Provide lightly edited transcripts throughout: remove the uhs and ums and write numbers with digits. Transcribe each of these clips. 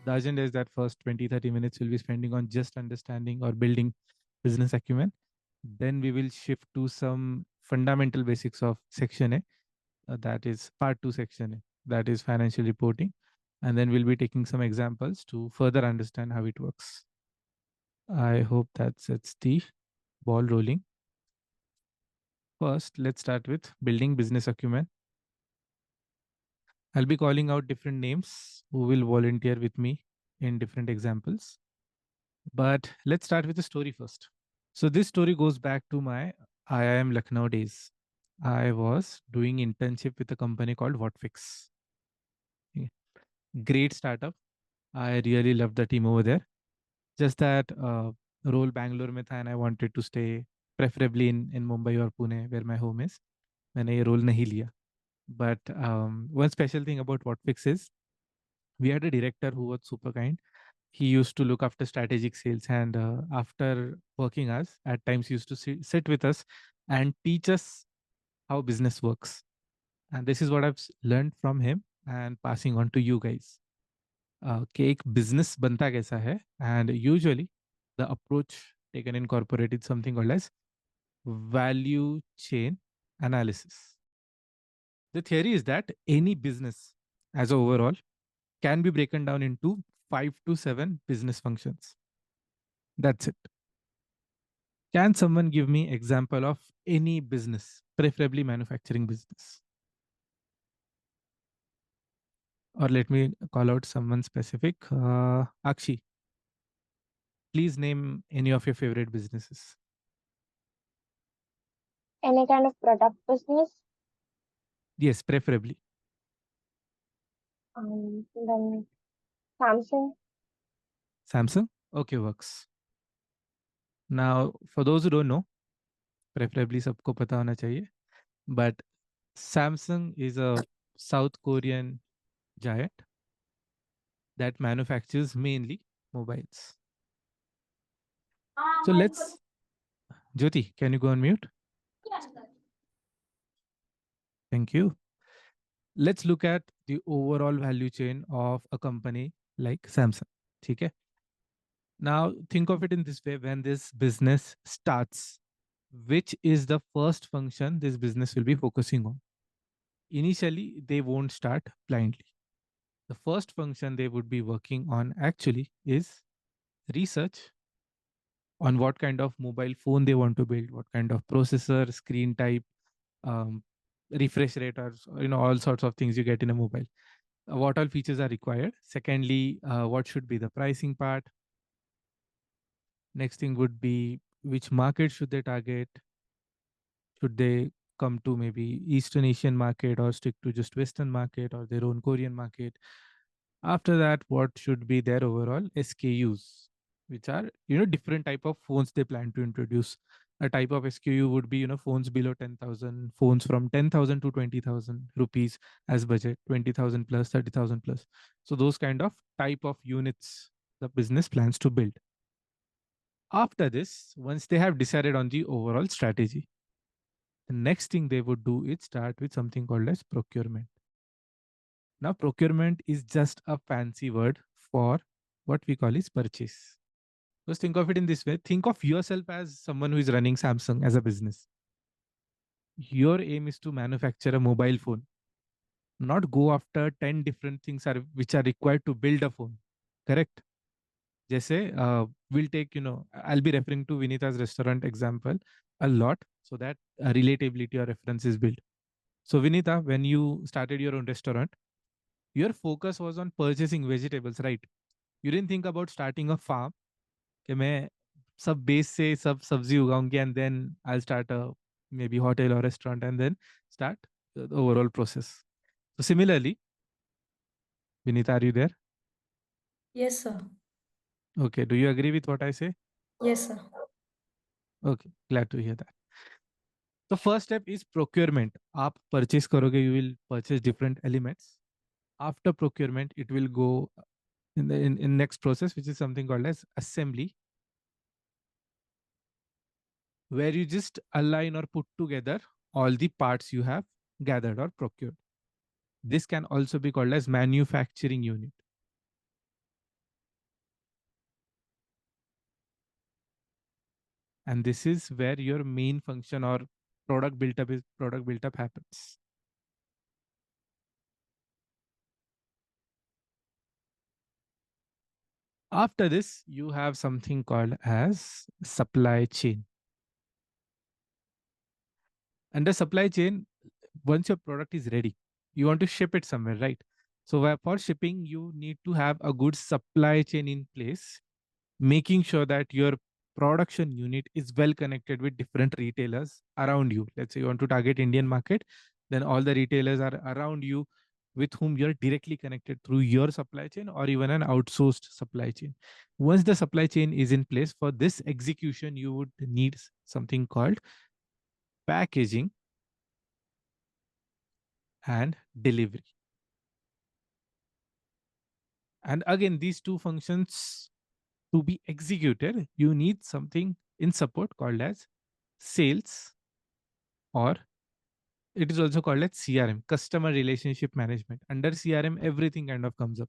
The agenda is that first 20-30 minutes we'll be spending on just understanding or building business acumen. Then we will shift to some fundamental basics of section A, that is part 2 section A, that is financial reporting. And then we'll be taking some examples to further understand how it works. I hope that sets the ball rolling. First, let's start with building business acumen. I'll be calling out different names who will volunteer with me in different examples. But let's start with the story first. So this story goes back to my IIM Lucknow days. I was doing internship with a company called WhatFix. Great startup. I really loved the team over there. Just that role Bangalore mein tha and I wanted to stay preferably in Mumbai or Pune where my home is. मैंने ये role नहीं लिया. But one special thing about WhatFix is we had a director who was super kind. He used to look after strategic sales, and after working hours, at times he used to sit with us and teach us how business works. And this is what I've learned from him and passing on to you guys. कि एक business बनता कैसा है, and usually the approach taken in corporate is something called as value chain analysis. The theory is that any business as a overall can be broken down into 5 to 7 business functions. That's it. Can someone give me example of any business, preferably manufacturing business? Or let me call out someone specific. Akshi, please name any of your favorite businesses. Any kind of product business. Yes, preferably. Then Samsung. Samsung? Okay, works. Now, for those who don't know, preferably सबको पता होना चाहिए, but Samsung is a South Korean giant that manufactures mainly mobiles. So let's, Jyoti, can you go on mute? Yes. Thank you. Let's look at the overall value chain of a company like Samsung. Okay. Now think of it in this way: when this business starts, which is the first function this business will be focusing on? Initially, they won't start blindly. The first function they would be working on actually is research on what kind of mobile phone they want to build, what kind of processor, screen type, um, refresh rate, or all sorts of things you get in a mobile. What all features are required. Secondly, what should be the pricing part. Next thing would be which market should they target. Should they come to maybe Eastern Asian market or stick to just Western market or their own Korean market. After that, what should be their overall SKUs, which are different type of phones they plan to introduce. A type of SKU would be phones below 10,000, phones from 10,000 to 20,000 rupees as budget, 20,000 plus, 30,000 plus. So those kind of type of units the business plans to build. After this, once they have decided on the overall strategy, the next thing they would do is start with something called as procurement. Now, procurement is just a fancy word for what we call is purchase. Just think of it in this way. Think of yourself as someone who is running Samsung as a business. Your aim is to manufacture a mobile phone, not go after 10 different things which are required to build a phone. Correct? Jesse, we'll take, I'll be referring to Vinita's restaurant example a lot so that relatability or reference is built. So Vinita, when you started your own restaurant, your focus was on purchasing vegetables, right? You didn't think about starting a farm. कि मैं सब base से सब सब्जी उगाऊंगी and then I'll start a maybe hotel or restaurant and then start the overall process. So similarly, Vinita, are you there? Yes, sir. Okay. Do you agree with what I say? Yes, sir. Okay. Glad to hear that. The first step is procurement. आप purchase करोगे, you will purchase different elements. After procurement, it will go in the in next process, which is something called as assembly, where you just align or put together all the parts you have gathered or procured. This can also be called as manufacturing unit. And this is where your main function or product built up happens. After this, you have something called as supply chain. Under supply chain, once your product is ready, you want to ship it somewhere, right? So for shipping, you need to have a good supply chain in place, making sure that your production unit is well connected with different retailers around you. Let's say you want to target Indian market, then all the retailers are around you with whom you're directly connected through your supply chain or even an outsourced supply chain. Once the supply chain is in place, for this execution, you would need something called packaging and delivery. And again, these two functions to be executed, you need something in support called as sales, or it is also called as CRM, customer relationship management. Under CRM, everything kind of comes up.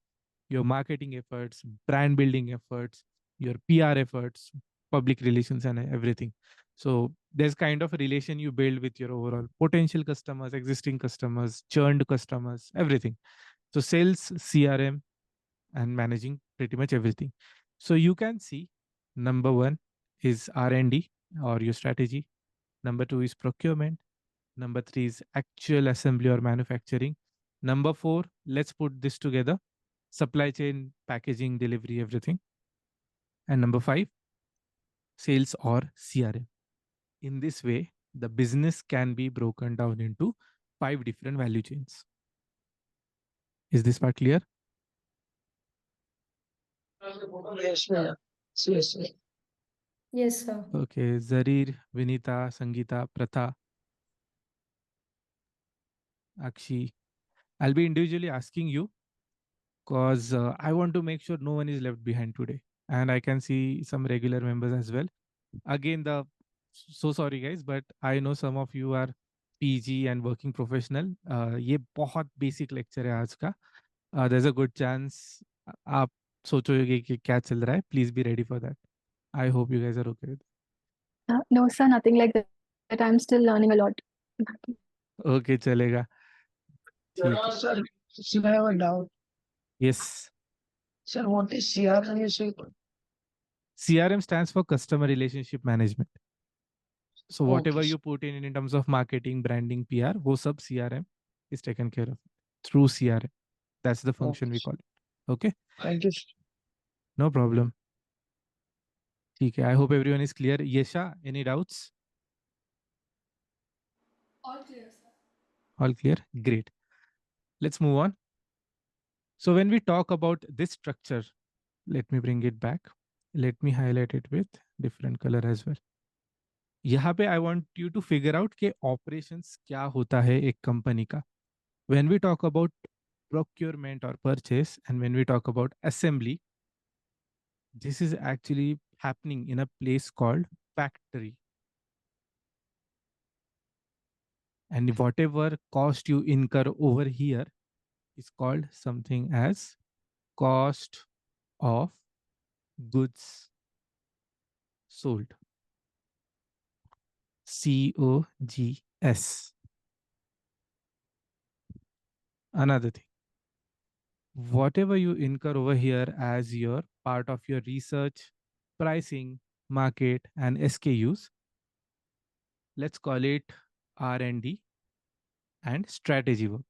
Your marketing efforts, brand building efforts, your PR efforts, public relations, and everything. So there's kind of a relation you build with your overall potential customers, existing customers, churned customers, everything. So sales, CRM, and managing pretty much everything. So you can see number one is R&D or your strategy. Number two is procurement. Number three is actual assembly or manufacturing. Number four, let's put this together: supply chain, packaging, delivery, everything. And number five, sales or CRM. In this way, the business can be broken down into 5 different value chains. Is this part clear? Yes, ma'am. Yes, ma'am. Yes, sir. Okay, Zarir, Vinita, Sangeeta, Pratha, Akshi. I'll be individually asking you because I want to make sure no one is left behind today. And I can see some regular members as well. Again, so sorry guys, but I know some of you are PG and working professional. ये बहुत basic lecture है आज का. There's a good chance आप सोचोगे कि क्या चल रहा है. Please be ready for that. I hope you guys are okay with it. No, sir, nothing like that. I'm still learning a lot. Okay, चलेगा. ठीक है. Sir, still I have a doubt. Yes. Sir, what is CRM? CRM stands for Customer Relationship Management. So whatever Okay, you put in terms of marketing, branding, PR, वो सब CRM is taken care of through CRM. That's the function we okay. call it. Okay, Thank you. Sir. no problem. ठीक है. I hope everyone is clear. Yesha, any doubts? All clear, sir. All clear? Great. Let's move on. So when we talk about this structure, let me bring it back. Let me highlight it with different color as well. यहाँ पे I want you to figure out कि operations क्या होता है एक company का. When we talk about procurement or purchase, and when we talk about assembly, this is actually happening in a place called factory. And whatever cost you incur over here is called something as cost of goods sold. COGS. Another thing, whatever you incur over here as your part of your research, pricing, market, and SKUs, let's call it R&D and strategy work.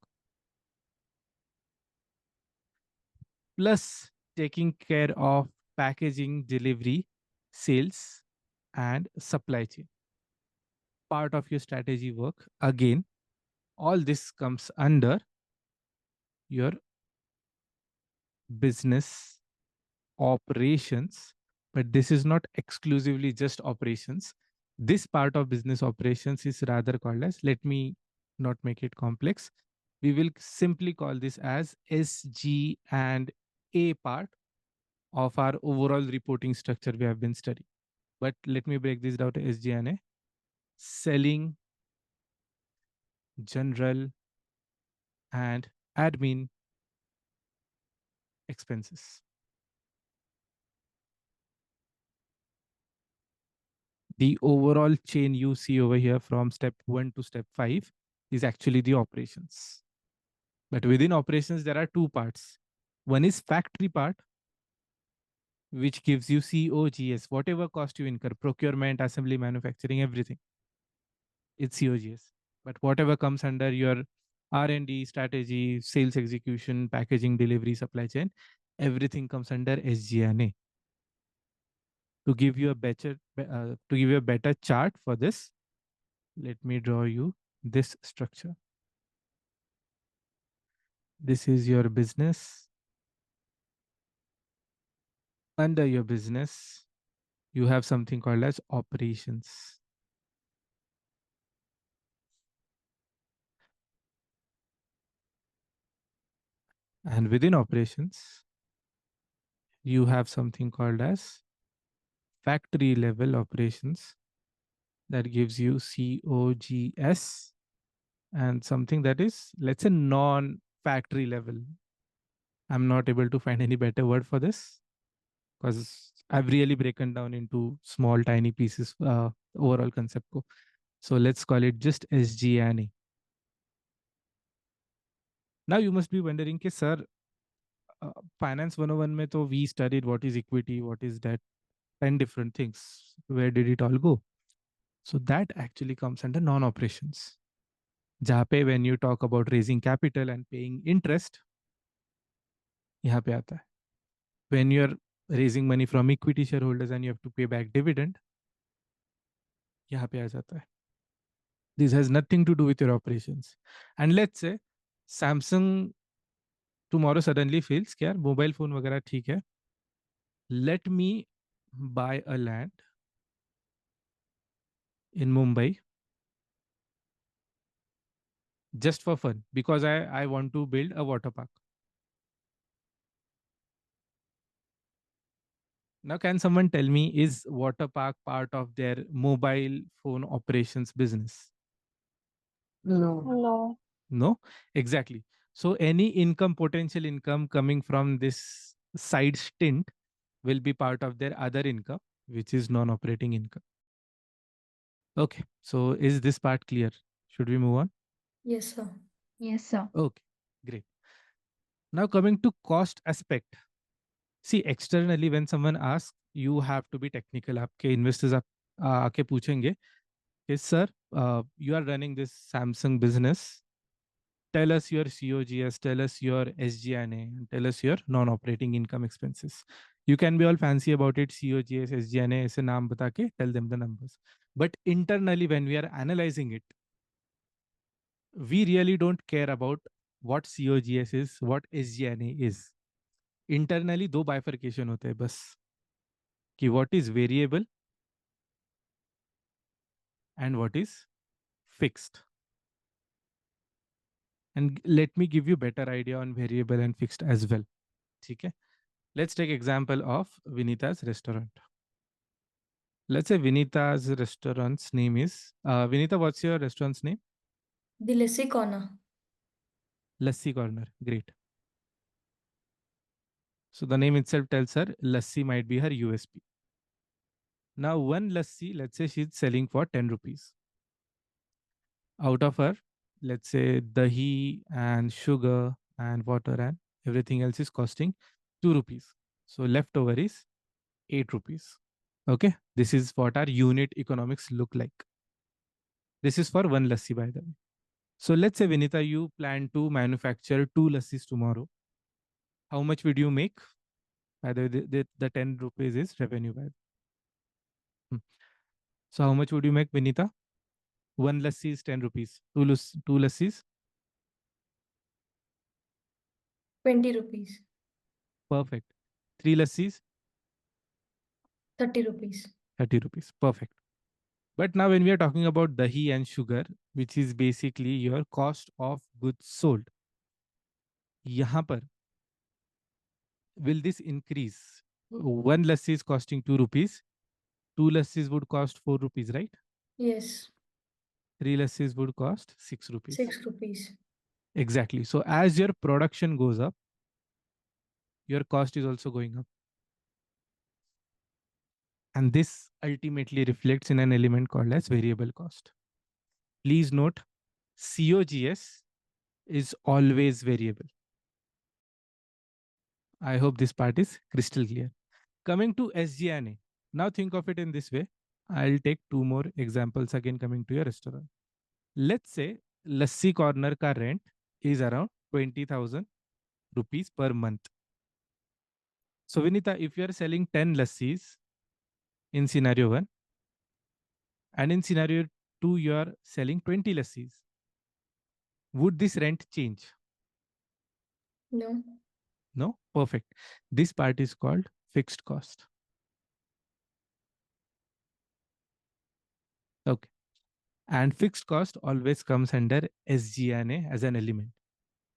Plus taking care of packaging, delivery, sales, and supply chain. Part of your strategy work. Again, all this comes under your business operations, but this is not exclusively just operations. This part of business operations is rather called as, let me not make it complex. We will simply call this as SG and A part of our overall reporting structure we have been studying. But let me break this down to SG and A. Selling, general, and admin expenses. The overall chain you see over here from step 1 to step 5 is actually the operations. But within operations, there are two parts. One is factory part, which gives you COGS, whatever cost you incur, procurement, assembly, manufacturing, everything. It's COGS. But whatever comes under your R&D, strategy, sales execution, packaging, delivery, supply chain, everything comes under SG&A. To give you a better chart for this, let me draw you this structure. This is your business. Under your business, you have something called as operations. And within operations, you have something called as factory level operations that gives you COGS, and something that is, let's say, non-factory level. I'm not able to find any better word for this because I've really broken down into small, tiny pieces, overall concept ko. So let's call it just SG&A. Now you must be wondering, sir, Finance 101 mein to we studied what is equity, what is debt, 10 different things. Where did it all go? So that actually comes under non-operations. जहाँ पे when you talk about raising capital and paying interest, यहाँ पे आता है. When you're raising money from equity shareholders and you have to pay back dividend, यहाँ पे आ जाता है. This has nothing to do with your operations. And let's say Samsung tomorrow suddenly feels कि यार mobile phone वगैरह ठीक है. Let me buy a land in Mumbai just for fun because I want to build a water park. Now, can someone tell me, is water park part of their mobile phone operations business? No. No. No, exactly. So any income, potential income coming from this side stint will be part of their other income, which is non-operating income. Okay, so is this part clear? Should we move on? Yes, sir. Yes, sir. Okay, great. Now coming to cost aspect. See, externally when someone asks, you have to be technical. आपके investors आके पूछेंगे, yes sir, you are running this Samsung business. Tell us your COGS, tell us your SG&A, and tell us your non-operating income expenses. You can be all fancy about it, COGS, SG&A, ऐसे नाम बता के tell them the numbers. But internally, when we are analyzing it, we really don't care about what COGS is, what SG&A is. Internally, दो bifurcation होते हैं बस, कि what is variable and what is fixed. And let me give you better idea on variable and fixed as well. Okay? Let's take example of Vinita's restaurant. Let's say Vinita's restaurant's name is, Vinita, what's your restaurant's name? The Lassi Corner. Lassi Corner. Great. So the name itself tells her Lassi might be her USP. Now one Lassi, let's say she's selling for 10 rupees. Out of her, let's say dahi and sugar and water and everything else is costing 2 rupees. So leftover is 8 rupees. Okay. This is what our unit economics look like. This is for one lassi, by the way. So let's say, Vinita, you plan to manufacture 2 lassis tomorrow. How much would you make? By the way, the 10 rupees is revenue. By the way. So how much would you make, Vinita? One lassi is 10 rupees. Two lassis? 20 rupees. Perfect. 3 lassis? 30 rupees. 30 rupees. Perfect. But now when we are talking about dahi and sugar, which is basically your cost of goods sold, यहाँ पर, will this increase? One lassi is costing 2 rupees. 2 lassis would cost 4 rupees, right? Yes. 3 lassis would cost 6 rupees. 6 rupees. Exactly. So as your production goes up, your cost is also going up. And this ultimately reflects in an element called as variable cost. Please note, COGS is always variable. I hope this part is crystal clear. Coming to SG&A. Now think of it in this way. I'll take two more examples again coming to your restaurant. Let's say Lassi Corner ka rent is around 20,000 rupees per month. So Vinita, if you are selling 10 lassis in scenario 1, and in scenario 2, you are selling 20 lassis, would this rent change? No. No? Perfect. This part is called fixed cost. Okay. And fixed cost always comes under SG&A as an element.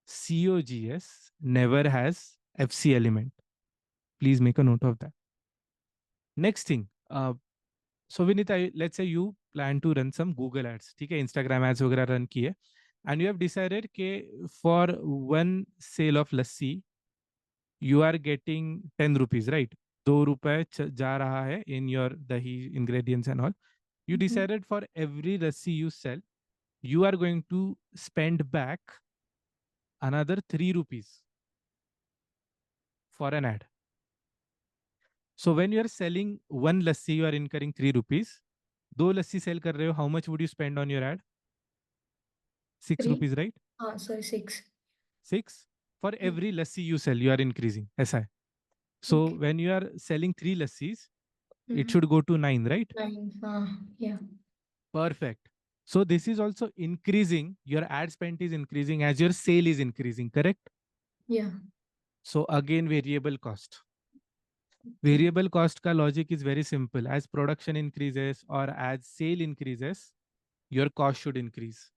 COGS never has FC element. Please make a note of that. Next thing. So Vinita, let's say you plan to run some Google ads. ठीक है, Instagram ads वगैरह run किए. And you have decided कि for one sale of lassi, you are getting 10 rupees, right? 2 रुपए जा रहा है in your dahi ingredients and all. You decided for every lassi you sell, you are going to spend back another 3 rupees for an ad. So when you are selling one lassi, you are incurring 3 rupees. 2 lassi sell कर रहे हो, how much would you spend on your ad? 6 3. rupees, right? Sorry, 6. 6. For every lassi you sell, you are increasing. ऐसा है. So Okay. when you are selling 3 lassis, it should go to 9, right? 9. Yeah. Perfect. So this is also increasing. Your ad spend is increasing as your sale is increasing, correct? Yeah. So again, variable cost. Okay. Variable cost ka logic is very simple. As production increases or as sale increases, your cost should increase.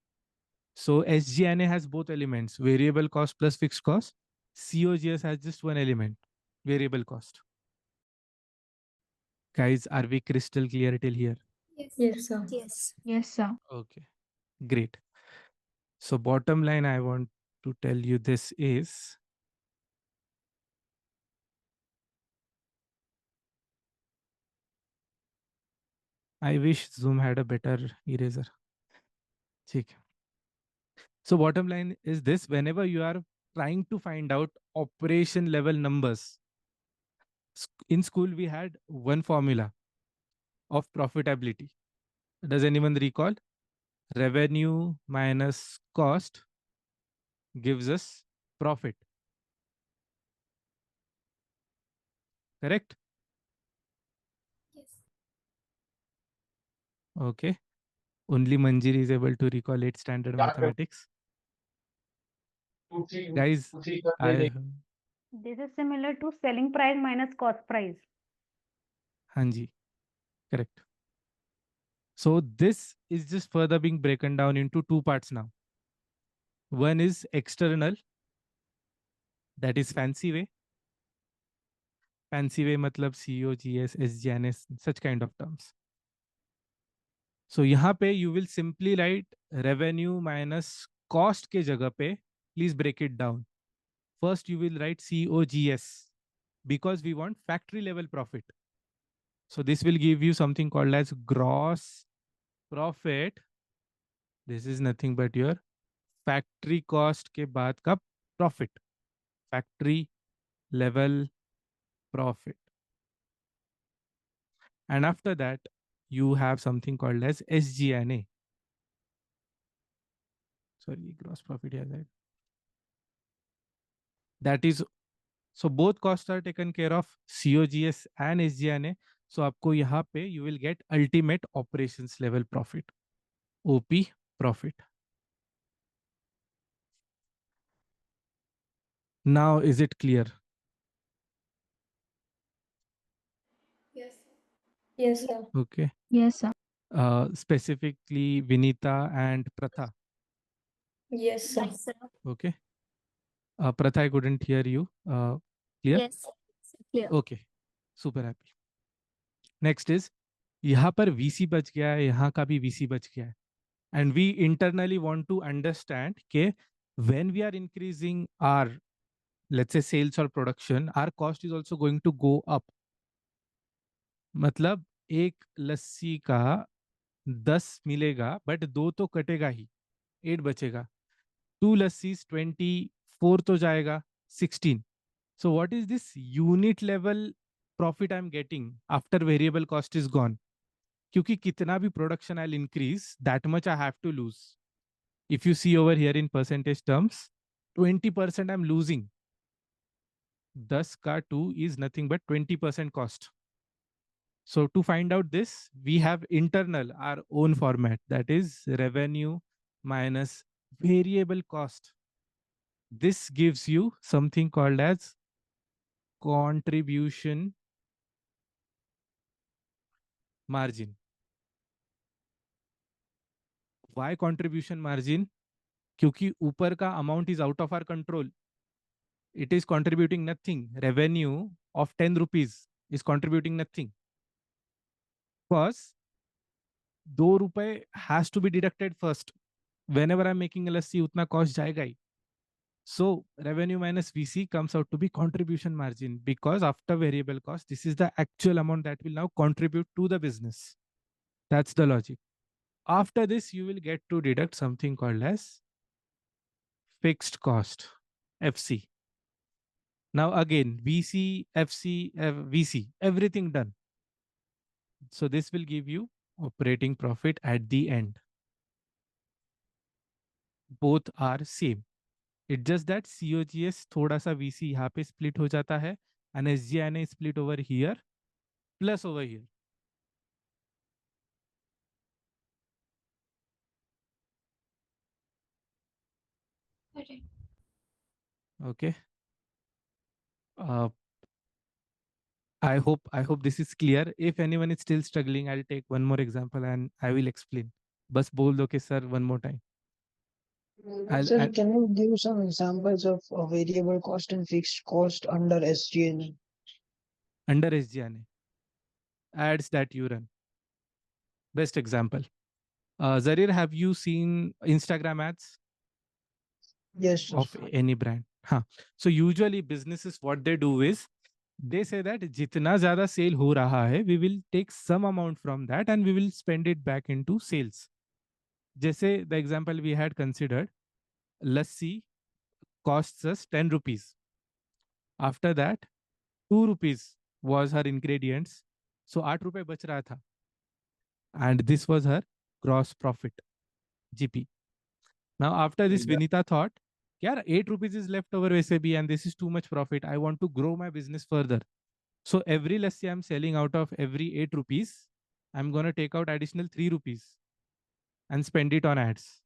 So SG&A has both elements, variable cost plus fixed cost. COGS has just one element, variable cost. Guys, are we crystal clear till here? Yes, sir. Yes. Yes, sir. Okay, great. So bottom line I want to tell you this is, I wish Zoom had a better eraser. ठीक. So bottom line is this, whenever you are trying to find out operation level numbers, in school we had one formula of profitability. Does anyone recall? Revenue minus cost gives us profit. Correct? Yes. Okay. Only Manjiri is able to recall 8th standard mathematics. Guys, This is similar to selling price minus cost price. Hanji, correct. So this is just further being broken down into two parts now. One is external, that is fancy way. Fancy way matlab COGS, SG&A, such kind of terms. So यहाँ पे you will simply write revenue minus cost के जगह पे, please break it down. First you will write COGS because we want factory level profit. So this will give you something called as gross profit. This is nothing but your factory cost के बाद का profit. Factory level profit. And after that, you have something called as SG&A. Sorry, gross profit here. That is, so both costs are taken care of, COGS and SG&A. So आपको यहाँ पे you will get ultimate operations level profit, OP profit. Now, is it clear? Yes. Yes, sir. Okay. Yes, sir. Specifically Vinita and Pratha. Yes, sir. Yes, sir. Okay. Pratha, I couldn't hear you. Clear? Yes. Clear. Okay. Super happy. Next is, यहाँ पर VC बच गया है, यहाँ का भी VC बच गया है. And we internally want to understand कि when we are increasing our, let's say, sales or production, our cost is also going to go up. मतलब एक लस्सी का 10 मिलेगा, बट 2 तो कटेगा ही, 8 बचेगा. 2 लस्सीज 24 तो जाएगा, 16. So what is this unit level profit I'm getting after variable cost is gone? क्योंकि कितना भी production I'll increase, that much I have to lose. If you see over here in percentage terms, 20% I'm losing. 10 का 2 is nothing but 20% cost. So to find out this, we have internal our own format, that is revenue minus variable cost. This gives you something called as contribution margin. Why contribution margin? क्योंकि ऊपर का amount is out of our control. It is contributing nothing. Revenue of 10 rupees is contributing nothing. Because 2 रुपए has to be deducted first. Whenever I'm making a lassi, उतना cost जाएगा ही. So revenue minus VC comes out to be contribution margin, because after variable cost, this is the actual amount that will now contribute to the business. That's the logic. After this, you will get to deduct something called as fixed cost, FC. Now again, VC, FC, VC, everything done. So this will give you operating profit at the end. Both are same. It's just that COGS थोड़ा सा VC यहाँ पे split हो जाता है, and SG&A split over here plus over here. Correct. Okay. I hope this is clear. If anyone is still struggling, I'll take one more example and I will explain. बस बोल दो कि sir one more time. Sir, can you give some examples of variable cost and fixed cost under SG&A? Under SG&A, ads that you run. Best example. Zarir, have you seen Instagram ads Yes, sir. of any brand? Huh. So usually businesses, what they do is they say that jitna zyada sale ho raha hai, we will take some amount from that and we will spend it back into sales. Jaise the example we had considered, lassi costs us 10 rupees. After that, 2 rupees was her ingredients. So 8 rupees bach raha tha. And this was her gross profit, GP. Now, after this, Vinita thought, yeah, 8 rupees is left over SAB and this is too much profit. I want to grow my business further. So every lassi I'm selling, out of every 8 rupees, I'm going to take out additional 3 rupees and spend it on ads.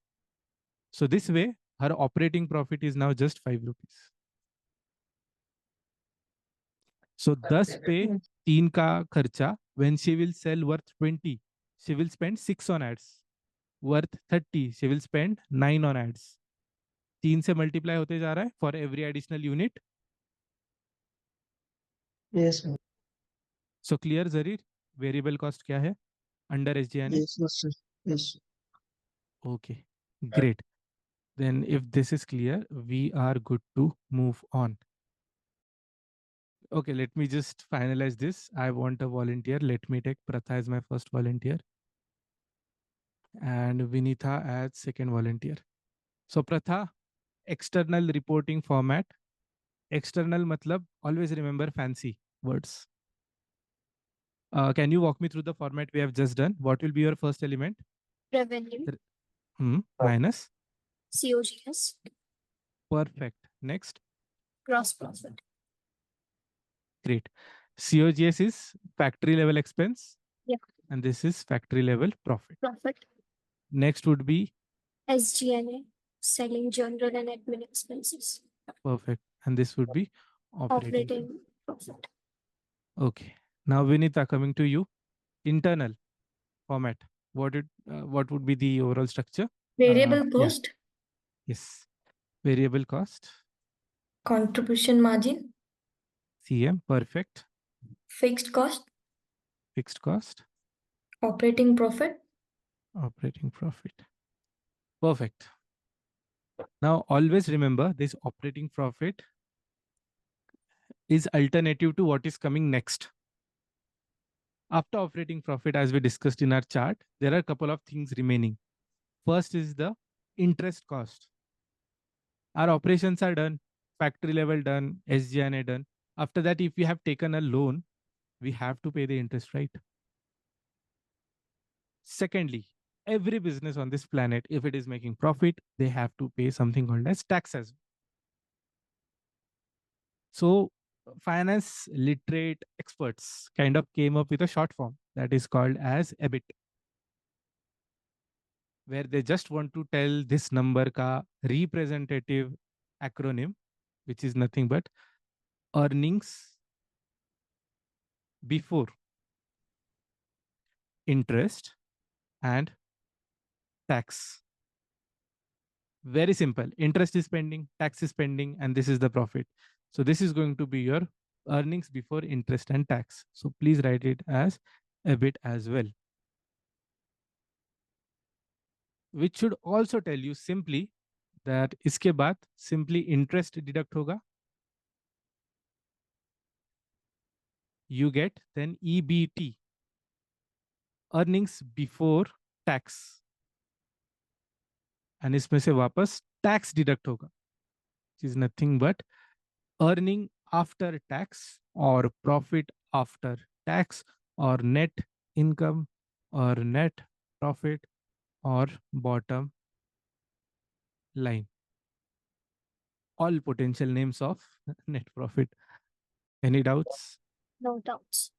So this way, her operating profit is now just 5 rupees. So 10 पे 3 का खर्चा, when she will sell worth 20, she will spend 6 on ads. Worth 30, she will spend 9 on ads. 3 से multiply होते जा रहा है for every additional unit. Yes, sir. So clear, Zarir? Variable cost क्या है? Under SG&A? Yes, yes, sir. Yes. Okay, great. Then if this is clear, we are good to move on. Okay, let me just finalize this. I want a volunteer. Let me take Pratha as my first volunteer and Vinitha as second volunteer. So Pratha, external reporting format. External matlab, always remember fancy words. Can you walk me through the format we have just done? What will be your first element? Revenue, Minus. COGS, Perfect. Next. gross profit. Great. COGS is factory level expense. Yeah. And this is factory level profit. Profit. Next would be SG&A, selling general and admin expenses. perfect. And this would be operating. Operating profit. Okay. Now Vinita, coming to you. Internal format. What would be the overall structure? Variable Yeah. cost, Yes. Variable cost. contribution margin, CM. Perfect. fixed cost, Fixed cost. operating profit. Operating profit. Perfect. Now always remember this operating profit is alternative to what is coming next. after operating profit, as we discussed in our chart, there are a couple of things remaining. First is the interest cost. Our operations are done, factory level done, SG&A done. After that, if we have taken a loan, we have to pay the interest, right? Secondly, every business on this planet, if it is making profit, they have to pay something called as taxes. So finance literate experts kind of came up with a short form that is called as EBIT, where they just want to tell this number ka representative acronym, which is nothing but earnings before interest and tax. Very simple. Interest is pending, tax is pending, and this is the profit. So this is going to be your earnings before interest and tax. So please write it as EBIT as well. Which should also tell you simply that इसके बाद simply interest deduct होगा. You get then EBT, earnings before tax. And इसमें से वापस tax deduct होगा, which is nothing but earning after tax or profit after tax or net income or net profit or bottom line. All potential names of net profit. Any doubts? No doubts.